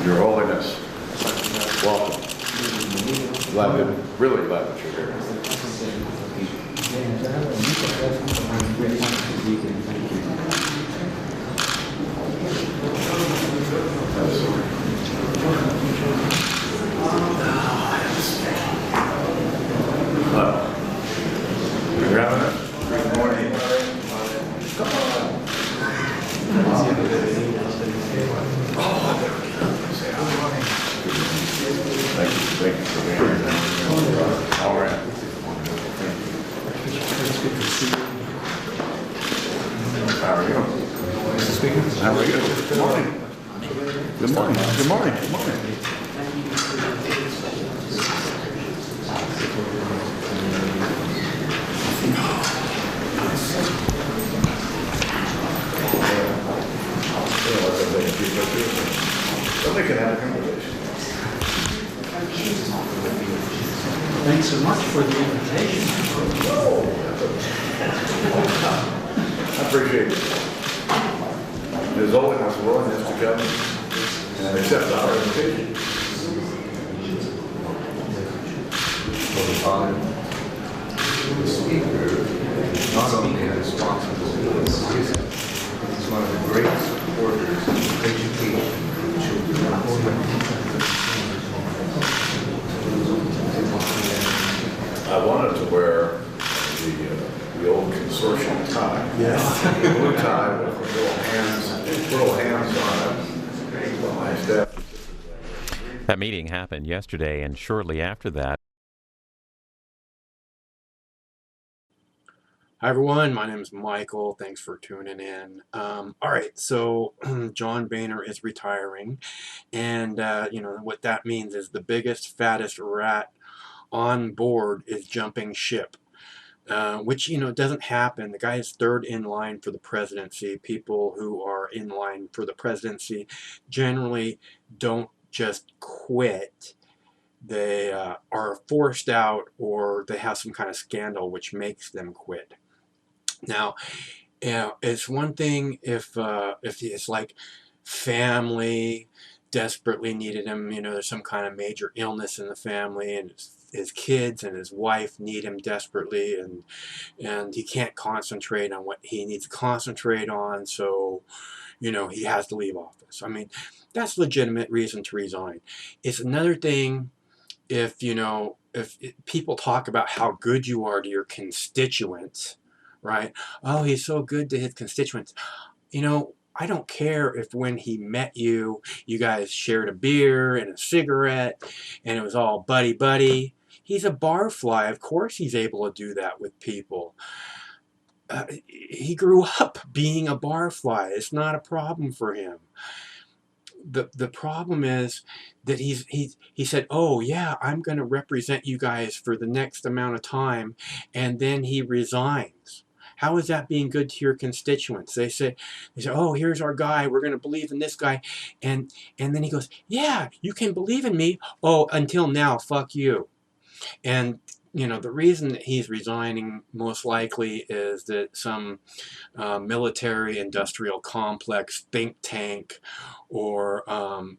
Your Holiness, welcome. Really glad that you're here. You're having it? Good morning. Come on. Thank you for being here. All right. How are you? Mr. Speaker. How are you? Good morning. Good morning. Good morning. Good morning. Somebody can have a conversation. Thanks so much for the invitation. I appreciate it. His Holiness willingness to come and accept our invitation. The speaker not only a responsibility, he's one of the great supporters of education for children. I wanted to wear the old consortium tie. Yeah. Blue tie with little hands on it. Well, my staff. That meeting happened yesterday, and shortly after that. Hi everyone, my name is Michael. Thanks for tuning in. All right, so John Boehner is retiring, and you know what that means is the biggest, fattest rat on board is jumping ship. Which, you know, doesn't happen. The guy is third in line for the presidency. People who are in line for the presidency generally don't just quit. They are forced out, or they have some kind of scandal which makes them quit. Now, it's one thing if it's like family desperately needed him, you know, there's some kind of major illness in the family, and his kids and his wife need him desperately, and he can't concentrate on what he needs to concentrate on, so, you know, he has to leave office. I mean, that's a legitimate reason to resign. It's another thing if, you know, if people talk about how good you are to your constituents, right? Oh, he's so good to his constituents. You know, I don't care if when he met you, you guys shared a beer and a cigarette, and it was all buddy-buddy. He's a barfly. Of course he's able to do that with people. He grew up being a barfly. It's not a problem for him. The problem is that he said, oh yeah, I'm going to represent you guys for the next amount of time, and then he resigns. How is that being good to your constituents? They say, oh, here's our guy. We're going to believe in this guy. And then he goes, yeah, you can believe in me. Oh, until now, fuck you. And, you know, the reason that he's resigning most likely is that some military-industrial complex think tank, or,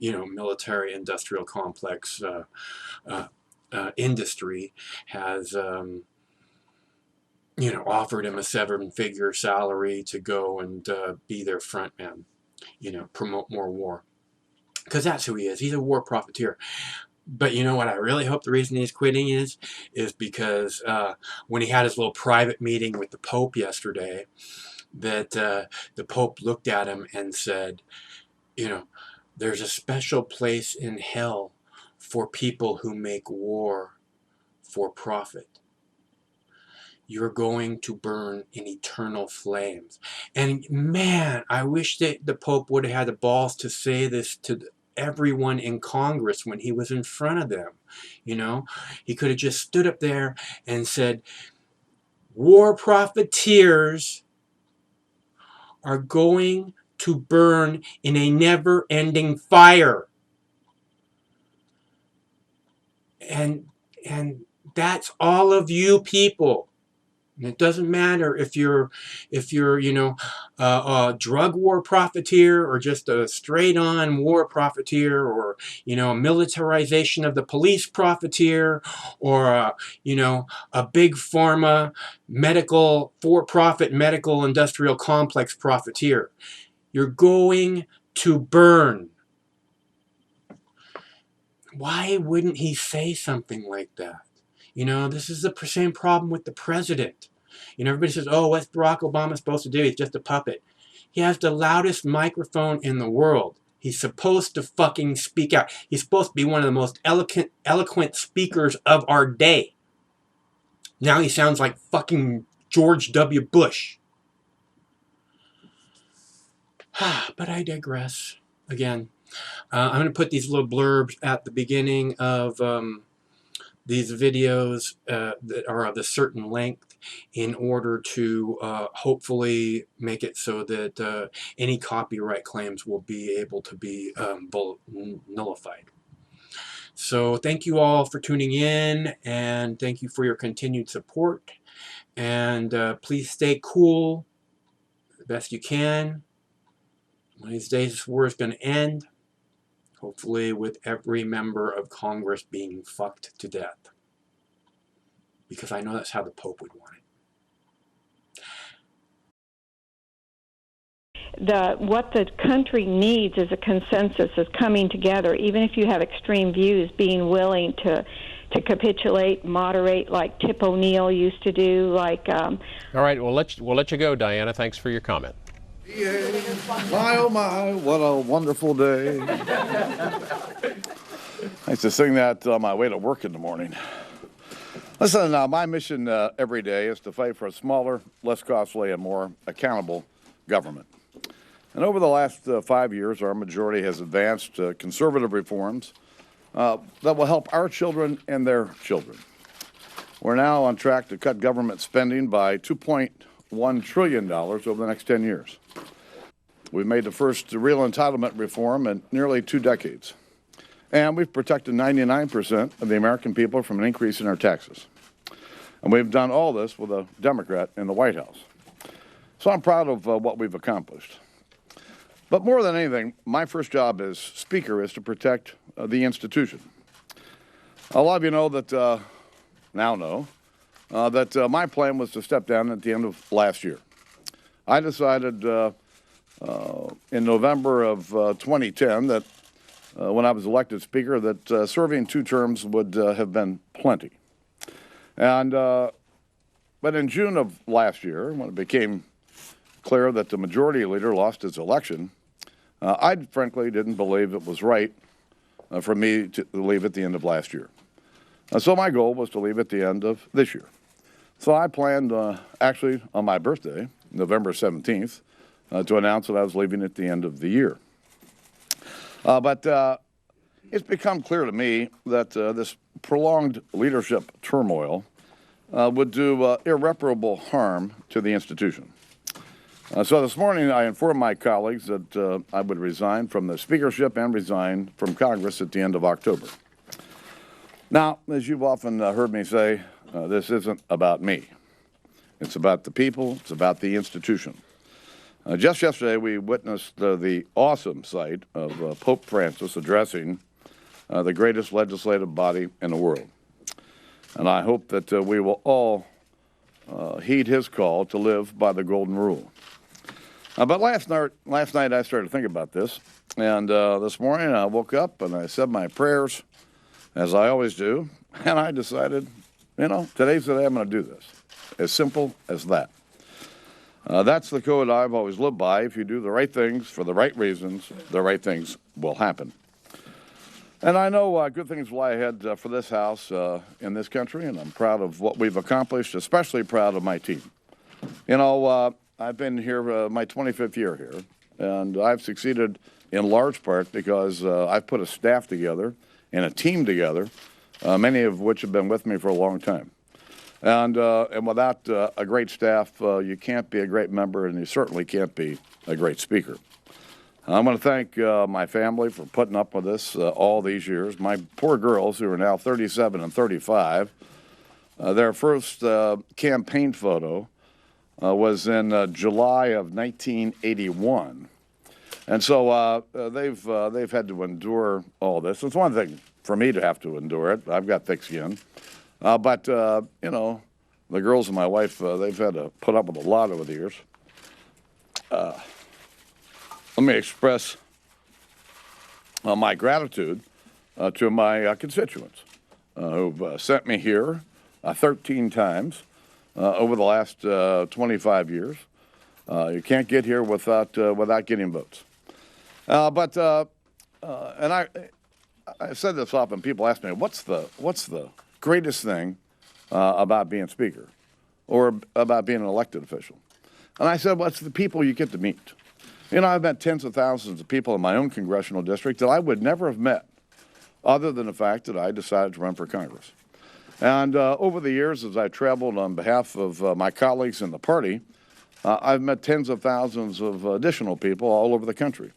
you know, military-industrial complex industry has you know, offered him a 7-figure salary to go and be their front man, you know, promote more war. Because that's who he is. He's a war profiteer. But you know what I really hope the reason he's quitting is because when he had his little private meeting with the Pope yesterday, that the Pope looked at him and said, you know, there's a special place in hell for people who make war for profit. You're going to burn in eternal flames. And man, I wish that the Pope would have had the balls to say this to everyone in Congress when he was in front of them. You know, he could have just stood up there and said, war profiteers are going to burn in a never-ending fire. And that's all of you people. And it doesn't matter if you're, a drug war profiteer or just a straight-on war profiteer, or, a militarization of the police profiteer, or, a big pharma for-profit medical industrial complex profiteer. You're going to burn. Why wouldn't he say something like that? This is the same problem with the president. Everybody says, oh, what's Barack Obama supposed to do? He's just a puppet. He has the loudest microphone in the world. He's supposed to fucking speak out. He's supposed to be one of the most eloquent speakers of our day. Now he sounds like fucking George W. Bush. But I digress. Again, I'm going to put these little blurbs at the beginning of these videos that are of a certain length in order to hopefully make it so that any copyright claims will be able to be nullified. So thank you all for tuning in, and thank you for your continued support. And please stay cool the best you can. One of these days this war is going to end, hopefully with every member of Congress being fucked to death. Because I know that's how the Pope would want it. What the country needs is a consensus, is coming together, even if you have extreme views, being willing to capitulate, moderate, like Tip O'Neill used to do. All right, we'll let you go, Diana. Thanks for your comment. Yay. My, oh my, what a wonderful day. I used to sing that on my way to work in the morning. Listen, my mission every day is to fight for a smaller, less costly, and more accountable government. And over the last 5 years, our majority has advanced conservative reforms that will help our children and their children. We're now on track to cut government spending by $2.1 trillion over the next 10 years. We've made the first real entitlement reform in nearly 2 decades. And we've protected 99% of the American people from an increase in our taxes. And we've done all this with a Democrat in the White House. So I'm proud of what we've accomplished. But more than anything, my first job as Speaker is to protect the institution. A lot of you know that, that my plan was to step down at the end of last year. I decided in November of 2010 that when I was elected Speaker that serving 2 terms would have been plenty. And but in June of last year, when it became clear that the majority leader lost his election, I frankly didn't believe it was right for me to leave at the end of last year. So my goal was to leave at the end of this year. So I planned actually on my birthday, November 17th, to announce that I was leaving at the end of the year. But it's become clear to me that this prolonged leadership turmoil would do irreparable harm to the institution. So this morning I informed my colleagues that I would resign from the speakership and resign from Congress at the end of October. Now, as you've often heard me say, this isn't about me. It's about the people. It's about the institution. Just yesterday, we witnessed the awesome sight of Pope Francis addressing the greatest legislative body in the world. And I hope that we will all heed his call to live by the golden rule. But last night I started to think about this, and this morning I woke up and I said my prayers, as I always do, and I decided, today's the day I'm going to do this. As simple as that. That's the code I've always lived by. If you do the right things for the right reasons, the right things will happen. And I know good things lie ahead for this House in this country, and I'm proud of what we've accomplished, especially proud of my team. I've been here my 25th year here, and I've succeeded in large part because I've put a staff together and a team together, many of which have been with me for a long time. And without a great staff, you can't be a great member, and you certainly can't be a great speaker. I want to thank my family for putting up with this all these years. My poor girls, who are now 37 and 35, Their first campaign photo was in July of 1981. And so they've had to endure all this. It's one thing for me to have to endure it. I've got thick skin. But you know, the girls and my wife, they've had to put up with a lot over the years. Let me express my gratitude to my constituents who've sent me here 13 times over the last 25 years. You can't get here without getting votes. And I said this often. People ask me, what's the greatest thing about being speaker or about being an elected official? And I said, well, it's the people you get to meet. You know, I've met tens of thousands of people in my own congressional district that I would never have met other than the fact that I decided to run for Congress. And over the years, as I traveled on behalf of my colleagues in the party, I've met tens of thousands of additional people all over the country.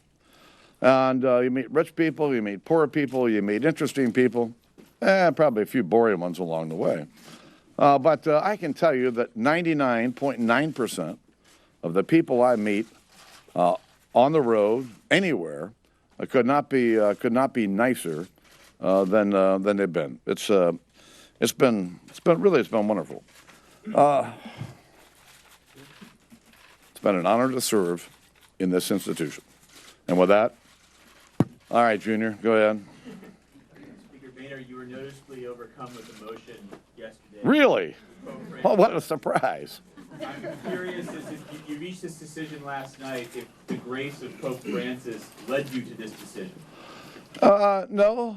And you meet rich people, you meet poor people, you meet interesting people, and probably a few boring ones along the way. But I can tell you that 99.9% of the people I meet on the road, anywhere, could not be nicer than they've been. It's been wonderful. It's been an honor to serve in this institution. And with that, all right, Junior, go ahead. Speaker Boehner, you were noticeably overcome with emotion yesterday. Really? Well, what a surprise. I'm curious, as you reached this decision last night, if the grace of Pope Francis led you to this decision. No.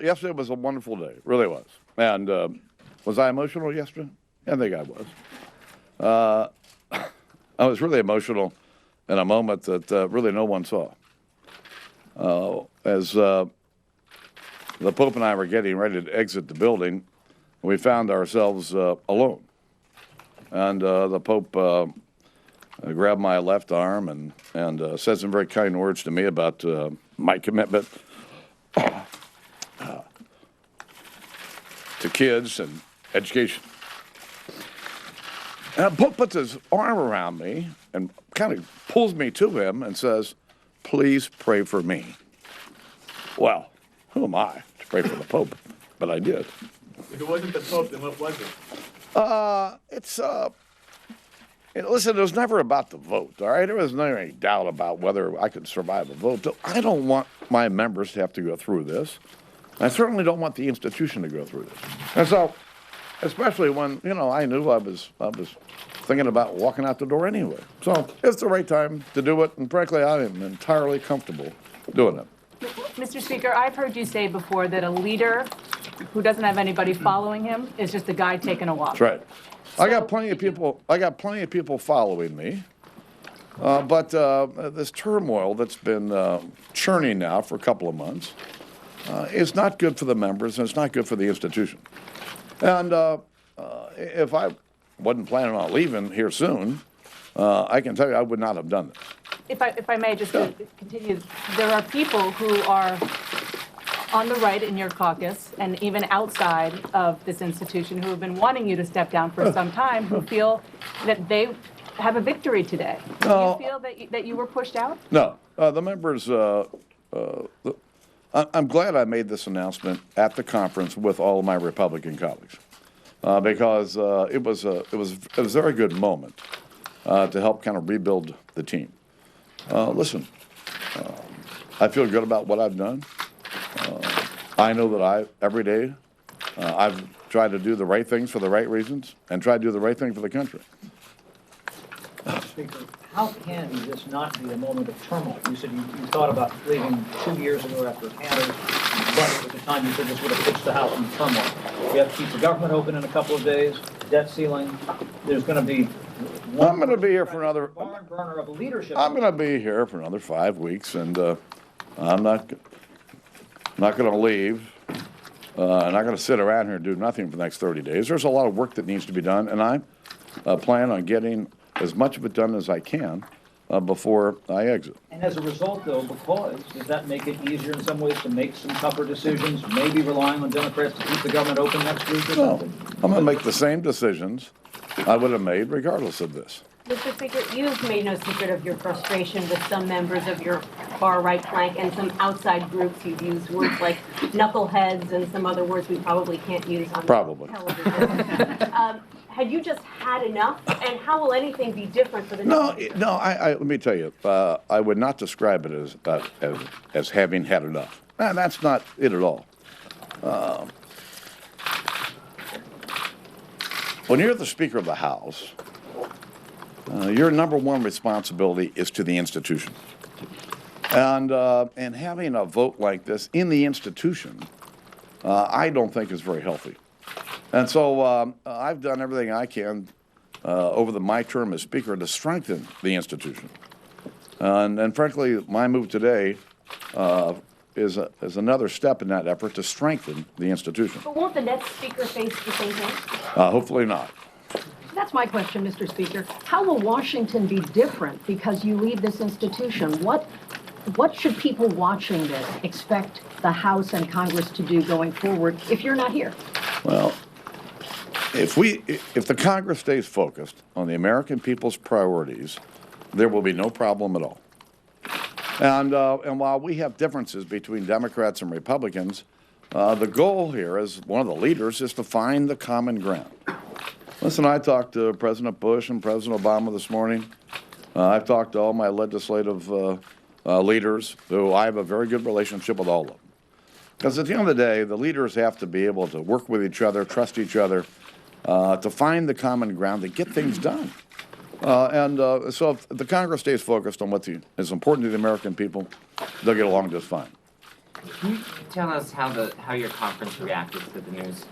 Yesterday was a wonderful day. It really was. And was I emotional yesterday? I think I was. I was really emotional in a moment that really no one saw. As the Pope and I were getting ready to exit the building, we found ourselves alone. And the Pope grabbed my left arm and said some very kind words to me about my commitment to kids and education. And the Pope puts his arm around me and kind of pulls me to him and says, "Please pray for me." Well, who am I to pray for the Pope? But I did. If it wasn't the Pope, then what was it? Listen, it was never about the vote, all right? There was never any doubt about whether I could survive a vote. I don't want my members to have to go through this. I certainly don't want the institution to go through this. And so, especially when, you know, I knew I was thinking about walking out the door anyway. So it's the right time to do it, and frankly, I am entirely comfortable doing it. Mr. Speaker, I've heard you say before that a leader who doesn't have anybody following him is just a guy taking a walk. That's right. I got plenty of people following me, but this turmoil that's been churning now for a couple of months is not good for the members, and it's not good for the institution. And if I wasn't planning on leaving here soon, I can tell you I would not have done this. If I may just continue, there are people who are on the right in your caucus and even outside of this institution who have been wanting you to step down for some time, who feel that they have a victory today. Do you feel that you were pushed out? No. The members, I'm glad I made this announcement at the conference with all of my Republican colleagues because it was a very good moment to help kind of rebuild the team. Listen, I feel good about what I've done. I know that every day, I've tried to do the right things for the right reasons and try to do the right thing for the country. Speaker, how can this not be a moment of turmoil? You said you thought about leaving 2 years ago after Canada's budget. At the time, you said this would have pitched the House in turmoil. We have to keep the government open in a couple of days, debt ceiling. There's going to be I'm going to be here for another. barn burner of a leadership. I'm going to be here for another 5 weeks, and I'm not going to leave. I'm not going to sit around here and do nothing for the next 30 days. There's a lot of work that needs to be done, and I plan on getting as much of it done as I can before I exit. And as a result, though, does that make it easier in some ways to make some tougher decisions, maybe relying on Democrats to keep the government open next week or No, something? I'm going to make the same decisions I would have made regardless of this. Mr. Speaker, you've made no secret of your frustration with some members of your far-right flank and some outside groups. You've used words like knuckleheads and some other words we probably can't use on television. Had you just had enough? And how will anything be different for the next? No. Let me tell you, I would not describe it as having had enough. That's not it at all. When you're the Speaker of the House, your number one responsibility is to the institution. And having a vote like this in the institution, I don't think is very healthy. And so I've done everything I can over my term as Speaker to strengthen the institution. And frankly, my move today is another step in that effort to strengthen the institution. But won't the next Speaker face the same thing? Hopefully not. That's my question, Mr. Speaker. How will Washington be different because you leave this institution? What should people watching this expect the House and Congress to do going forward if you're not here? Well, if the Congress stays focused on the American people's priorities, there will be no problem at all. And while we have differences between Democrats and Republicans, the goal here, as one of the leaders, is to find the common ground. Listen, I talked to President Bush and President Obama this morning. I've talked to all my legislative leaders, who I have a very good relationship with all of them. Because at the end of the day, the leaders have to be able to work with each other, trust each other, to find the common ground, to get things done. So if the Congress stays focused on what is important to the American people, they'll get along just fine. Can you tell us how your conference reacted to the news?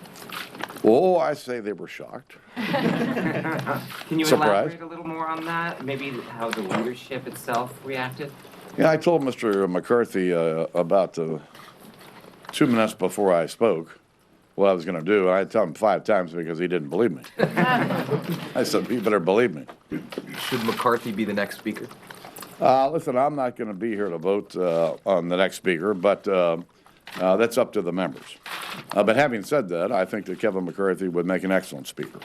Oh, I say they were shocked. Can you elaborate a little more on that? Maybe how the leadership itself reacted? Yeah, I told Mr. McCarthy about 2 minutes before I spoke what I was going to do. I had to tell him 5 times because he didn't believe me. I said, you better believe me. Should McCarthy be the next speaker? Listen, I'm not going to be here to vote on the next speaker, but that's up to the members. But having said that, I think that Kevin McCarthy would make an excellent speaker.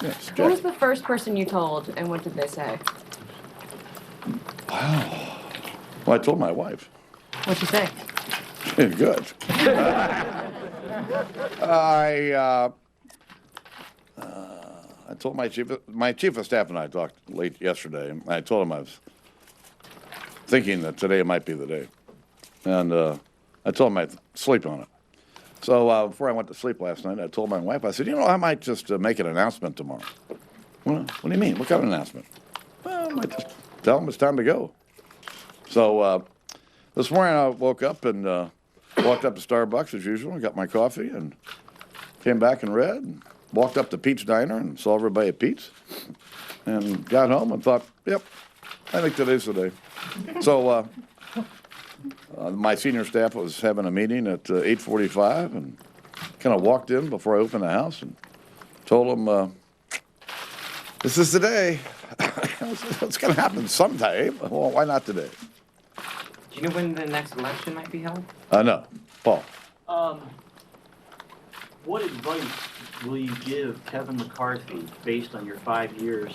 Yes, Who was the first person you told, and what did they say? Wow. Well, I told my wife. What'd you say? Good. I told my chief of staff and I talked late yesterday. And I told him I was thinking that today might be the day, and I told him I'd sleep on it. So before I went to sleep last night, I told my wife, I said, I might just make an announcement tomorrow. Well, what do you mean? What kind of announcement? Well, I might just tell them it's time to go. So this morning I woke up and walked up to Starbucks as usual and got my coffee and came back and read and walked up to Pete's Diner and saw everybody at Pete's and got home and thought, yep, I think today's the day. So my senior staff was having a meeting at 8:45 and kind of walked in before I opened the house and told them, this is the day. It's going to happen someday. Well, why not today? Do you know when the next election might be held? No. Paul. What advice will you give Kevin McCarthy based on your 5 years?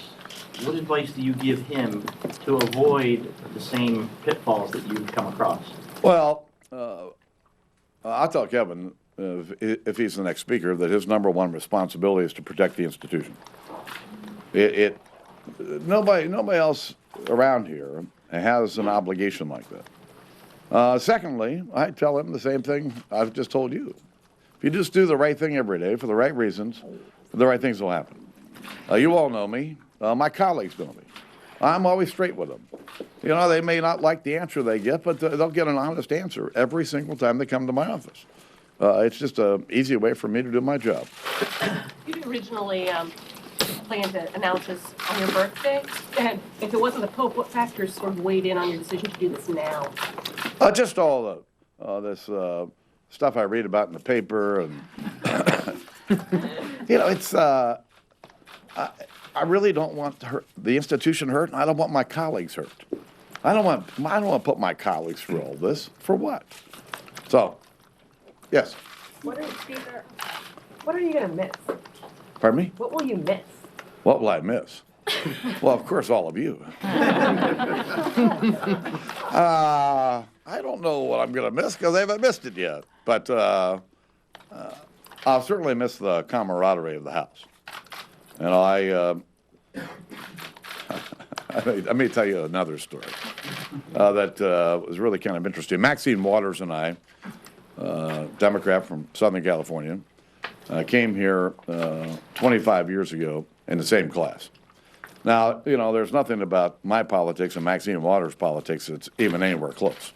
What advice do you give him to avoid the same pitfalls that you've come across? Well, I'll tell Kevin, if he's the next speaker, that his number one responsibility is to protect the institution. Nobody else around here has an obligation like that. Secondly, I tell him the same thing I've just told you. If you just do the right thing every day for the right reasons, the right things will happen. You all know me. My colleagues know me. I'm always straight with them. They may not like the answer they get, but they'll get an honest answer every single time they come to my office. It's just an easy way for me to do my job. You originally planned to announce this on your birthday, and if it wasn't the Pope, what factors sort of weighed in on your decision to do this now? Just all this stuff I read about in the paper, and it's I really don't want the institution hurt, and I don't want my colleagues hurt. I don't want to put my colleagues through all this. For what? So, yes. Speaker, what are you going to miss? Pardon me? What will you miss? What will I miss? Well, of course, all of you. I don't know what I'm going to miss because I haven't missed it yet. But I'll certainly miss the camaraderie of the House. And let me tell you another story that was really kind of interesting. Maxine Waters and I, Democrat from Southern California, came here 25 years ago in the same class. Now, you know, there's nothing about my politics and Maxine Waters' politics that's even anywhere close.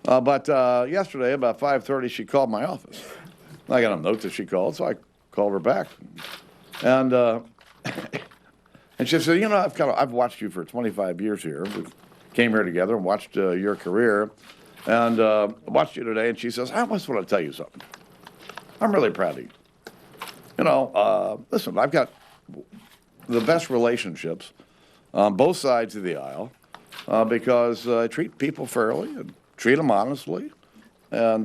But yesterday, about 5:30, she called my office. I got a note that she called, so I called her back. And and she said, you know, I've watched you for 25 years here. We came here together and watched your career, and watched you today. And she says, I just want to tell you something. I'm really proud of you. You know, listen, I've got the best relationships on both sides of the aisle because I treat people fairly and treat them honestly, but I'm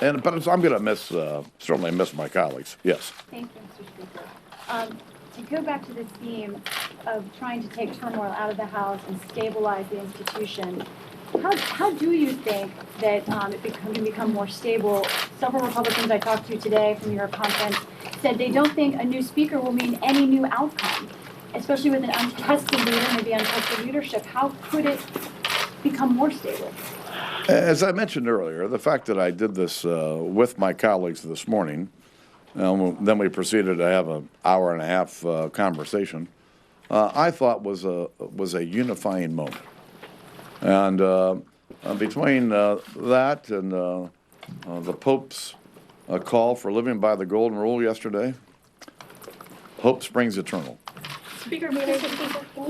going to certainly miss my colleagues. Yes. Thank you, Mr. Speaker. To go back to this theme of trying to take turmoil out of the House and stabilize the institution, how do you think that it can become more stable? Several Republicans I talked to today from your conference said they don't think a new speaker will mean any new outcome, especially with an untested leader, maybe untested leadership. How could it become more stable? As I mentioned earlier, the fact that I did this with my colleagues this morning, then we proceeded to have an hour and a half conversation, I thought was a unifying moment. And between that and the Pope's call for living by the Golden Rule yesterday, hope springs eternal. Speaker, can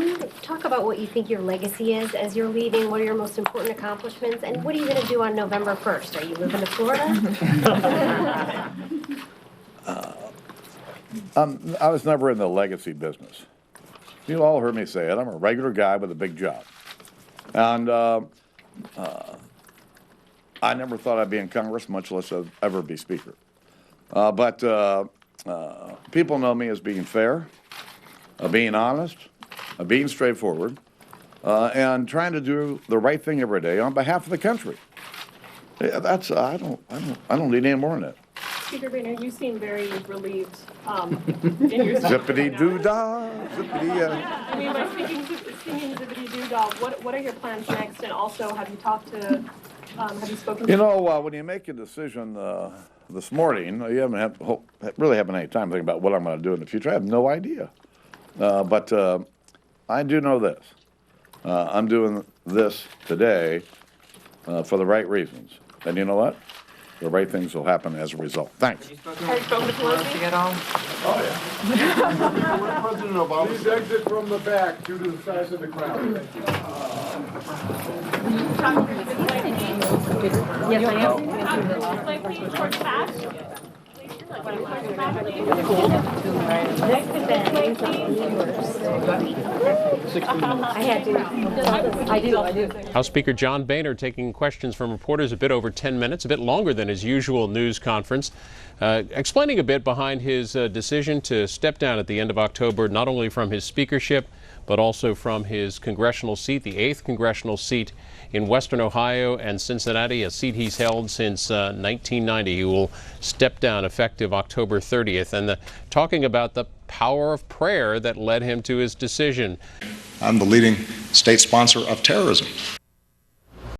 you talk about what you think your legacy is as you're leaving? What are your most important accomplishments? And what are you going to do on November 1st? Are you moving to Florida? I was never in the legacy business. You all heard me say it. I'm a regular guy with a big job. And I never thought I'd be in Congress, much less I'd ever be Speaker. But people know me as being fair, being honest, being straightforward, and trying to do the right thing every day on behalf of the country. Yeah, that's I don't need any more than that. Speaker Boehner, you seem very relieved in your Zippity-doo-dah, zippity-yeah. I mean, by singing zippity-doo-dah, what are your plans next? And also, have you spoken to... You know, when you make a decision this morning, you really haven't any time to think about what I'm going to do in the future. I have no idea. But I do know this. I'm doing this today for the right reasons. And you know what? The right things will happen as a result. Thanks. Have you spoken to Pelosi at all? Oh, yeah. President Obama. Please exit from the back due to the size of the crowd. Thank you. Yes, I am. House Speaker John Boehner taking questions from reporters a bit over 10 minutes, a bit longer than his usual news conference, explaining a bit behind his decision to step down at the end of October, not only from his speakership, but also from his congressional seat, the 8th congressional seat in Western Ohio and Cincinnati, a seat he's held since 1990. He will step down effective October 30th. And talking about the power of prayer that led him to his decision. I'm the leading state sponsor of terrorism